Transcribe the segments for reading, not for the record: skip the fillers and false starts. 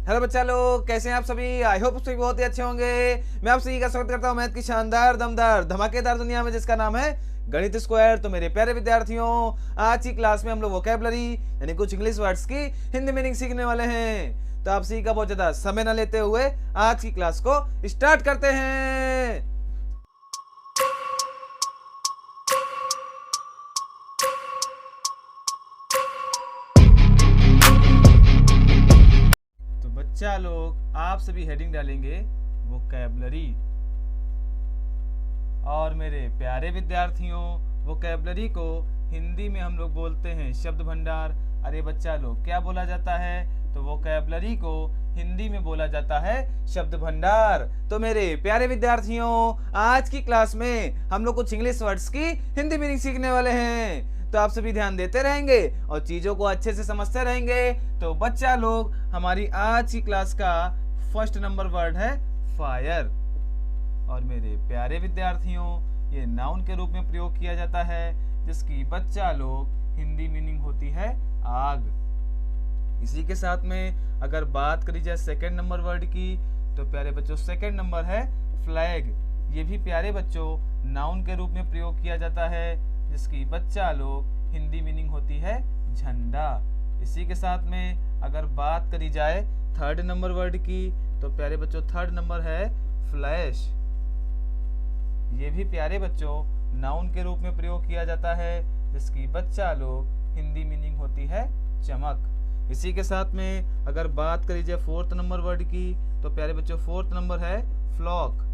Hello बच्चा लोग, कैसे हैं आप सभी। आई होप सभी बहुत ही अच्छे होंगे। मैं आप सभी का स्वागत करता हूं मैथ की शानदार, दमदार, धमाकेदार दुनिया में, जिसका नाम है गणित स्क्वायर। तो मेरे प्यारे विद्यार्थियों, आज की क्लास में हम लोग वोकैबुलरी यानी कुछ इंग्लिश वर्ड्स की हिंदी मीनिंग सीखने वाले हैं। तो आप सभी का बहुत ज्यादा समय न लेते हुए आज की क्लास को स्टार्ट करते हैं। बच्चा लोग, आप सभी हेडिंग डालेंगे वोकैबुलरी। और मेरे प्यारे विद्यार्थियों, वोकैबुलरी को हिंदी में हम लोग बोलते हैं शब्द भंडार। अरे बच्चा लोग, क्या बोला जाता है? तो वोकैबुलरी को हिंदी में बोला जाता है शब्द भंडार। तो मेरे प्यारे विद्यार्थियों, आज की क्लास में हम लोग कुछ इंग्लिश वर्ड्स की हिंदी मीनिंग सीखने वाले हैं। तो आप सभी ध्यान देते रहेंगे और चीजों को अच्छे से समझते रहेंगे। तो बच्चा लोग, हमारी आज की क्लास का फर्स्ट नंबर वर्ड है फायर। और मेरे प्यारे विद्यार्थियों, ये नाउन के रूप में प्रयोग किया जाता है, जिसकी बच्चा लोग हिंदी मीनिंग होती है आग। इसी के साथ में अगर बात करी जाए सेकंड नंबर वर्ड की, तो प्यारे बच्चों सेकंड नंबर है फ्लैग। ये भी प्यारे बच्चों नाउन के रूप में प्रयोग किया जाता है, जिसकी बच्चा लोग हिंदी मीनिंग होती है झंडा। इसी के साथ में अगर बात करी जाए थर्ड नंबर वर्ड की, तो प्यारे बच्चों थर्ड नंबर है फ्लैश। ये भी प्यारे बच्चों नाउन के रूप में प्रयोग किया जाता है, जिसकी बच्चा लोग हिंदी मीनिंग होती है चमक। इसी के साथ में अगर बात करी जाए फोर्थ नंबर वर्ड की, तो प्यारे बच्चों फोर्थ नंबर है फ्लॉक।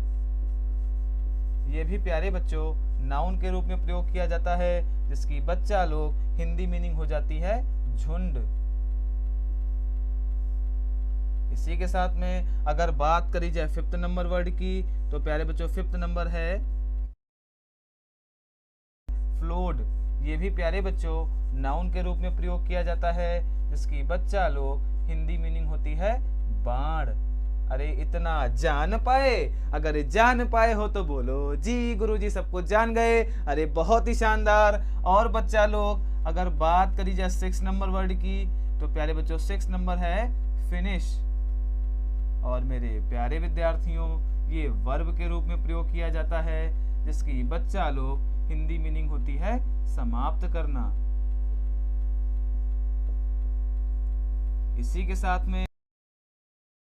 ये भी प्यारे बच्चों नाउन के रूप में प्रयोग किया जाता है, जिसकी बच्चा लोग हिंदी मीनिंग हो जाती है झुंड। इसी के साथ में अगर बात करी जाए फिफ्थ नंबर वर्ड की, तो प्यारे बच्चों फिफ्थ नंबर है फ्लोड। ये भी प्यारे बच्चों नाउन के रूप में प्रयोग किया जाता है, जिसकी बच्चा लोग हिंदी मीनिंग होती है बाढ़। अरे इतना जान पाए, अगर जान पाए हो तो बोलो जी गुरुजी सबको जान गए। अरे बहुत ही शानदार। और बच्चा लोग, अगर बात करी जाए सिक्स नंबर वर्ड की, तो प्यारे बच्चों सिक्स नंबर है फिनिश। और मेरे प्यारे विद्यार्थियों, ये वर्ब के रूप में प्रयोग किया जाता है, जिसकी बच्चा लोग हिंदी मीनिंग होती है समाप्त करना। इसी के साथ में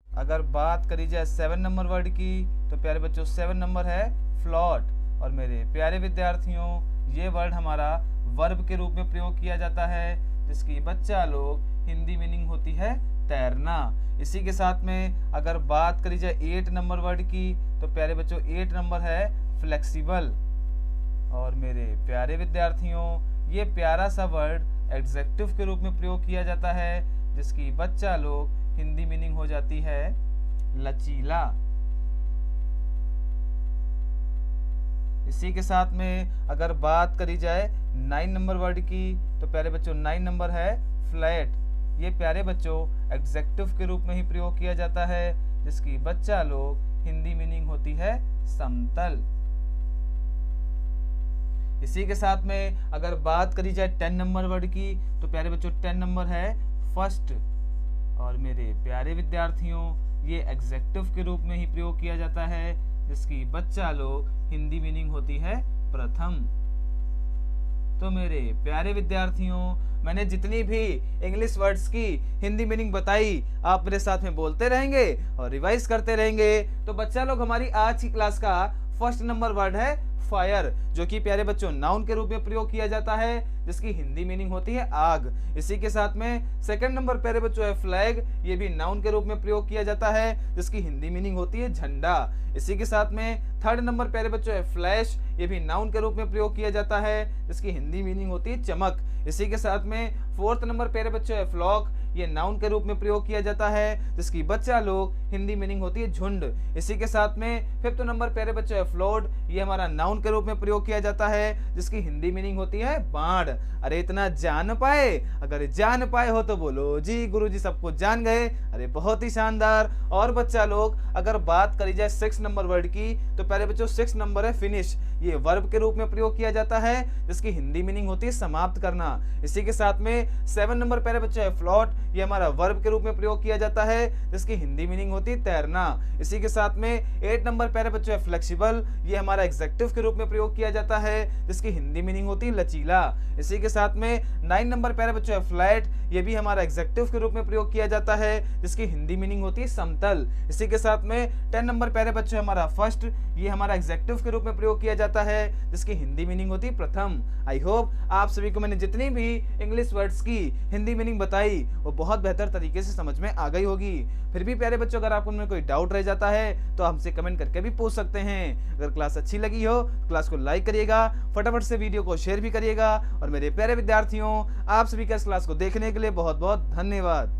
अगर बात करी जाए सेवन नंबर वर्ड की, तो प्यारे बच्चों सेवन नंबर है फ्लॉट। और मेरे प्यारे विद्यार्थियों, ये वर्ड हमारा वर्ब के रूप में प्रयोग किया जाता है, जिसकी बच्चा लोग हिंदी मीनिंग होती है तैरना। इसी के साथ में अगर बात करी जाए एट नंबर वर्ड की, तो प्यारे बच्चों एट नंबर है फ्लेक्सिबल। और मेरे प्यारे विद्यार्थियों, ये प्यारा सा वर्ड एडजेक्टिव के रूप में प्रयोग किया जाता है, जिसकी बच्चा लोग हिंदी मीनिंग हो जाती है लचीला। इसी के साथ में अगर बात करी जाए नाइन नंबर वर्ड की, तो प्यारे बच्चों नाइन नंबर है फ्लैट। ये प्यारे बच्चों एडजेक्टिव के रूप में ही प्रयोग किया जाता है, जिसकी बच्चा लोग हिंदी मीनिंग होती है समतल। इसी के साथ में अगर बात करी जाए 10 नंबर वर्ड की, तो प्यारे बच्चों 10 नंबर है फर्स्ट। और मेरे प्यारे विद्यार्थियों, ये एग्जेक्टिव के रूप में ही प्रयोग किया जाता है, जिसकी बच्चा लोग हिंदी मीनिंग होती है प्रथम। तो मेरे प्यारे विद्यार्थियों, मैंने जितनी भी इंग्लिश वर्ड्स की हिंदी मीनिंग बताई, आप मेरे साथ में बोलते रहेंगे और रिवाइज करते रहेंगे। तो बच्चा लोग, हमारी आज की क्लास का फर्स्ट नंबर वर्ड है फायर, जो कि प्यारे बच्चों नाउन के रूप में प्रयोग किया जाता है, जिसकी हिंदी मीनिंग होती है आग। इसी के साथ में सेकंड नंबर प्यारे बच्चों है फ्लैग। ये भी नाउन के रूप में प्रयोग किया जाता है, जिसकी हिंदी मीनिंग होती है झंडा। इसी के साथ में थर्ड नंबर प्यारे बच्चों है फ्लैश। ये भी नाउन के रूप में प्रयोग किया जाता है, जिसकी हिंदी मीनिंग होती है चमक। इसी के साथ में फोर्थ नंबर प्यारे बच्चों है फ्लॉक। ये नाउन के रूप में प्रयोग किया जाता है, जिसकी बच्चा लोग हिंदी मीनिंग होती है झुंड। इसी के साथ में फिफ्थ नंबर प्यारे बच्चों है फ्लोड। ये हमारा नाउन के रूप में प्रयोग किया जाता है, जिसकी हिंदी मीनिंग होती है बाढ़। अरे इतना जान पाए, अगर जान पाए हो तो बोलो जी गुरुजी सबको जान गए। अरे बहुत ही शानदार। और बच्चा लोग, अगर बात करी जाए सिक्स नंबर वर्ड की, तो प्यारे बच्चों सिक्स नंबर है फिनिश। ये वर्ब के रूप में प्रयोग किया जाता है, जिसकी हिंदी मीनिंग होती है समाप्त करना। इसी के साथ में सेवन नंबर प्यारे बच्चों है फ्लॉट। ये हमारा वर्ब के रूप में प्रयोग किया जाता है, जिसकी हिंदी मीनिंग होती है तैरना। इसी के साथ में 8 नंबर पैरा बच्चों है फ्लेक्सिबल, ये हमारा एग्जेक्टिव के रूप में प्रयोग किया जाता है, जिसकी हिंदी मीनिंग होती है लचीला। इसी के साथ में 9 नंबर पैरा बच्चों है फ्लैट, ये भी हमारा एग्जेक्टिव के रूप में प्रयोग किया जाता है, जिसकी हिंदी मीनिंग होती है समतल। इसी के साथ में 10 नंबर पैरा बच्चों है हमारा फर्स्ट, ये हमारा एग्जेक्टिव के रूप में प्रयोग किया जाता है, जिसकी हिंदी मीनिंग होती है प्रथम। आई होप आप सभी को मैंने जितनी भी इंग्लिश वर्ड्स की हिंदी मीनिंग बताई वो बहुत बेहतर तरीके से समझ में आ गई होगी। फिर भी प्यारे बच्चों, अगर आपको उनमें कोई डाउट रह जाता है तो हमसे कमेंट करके भी पूछ सकते हैं। अगर क्लास अच्छी लगी हो तो क्लास को लाइक करिएगा, फटाफट से वीडियो को शेयर भी करिएगा। और मेरे प्यारे विद्यार्थियों, आप सभी का इस क्लास को देखने के लिए बहुत बहुत धन्यवाद।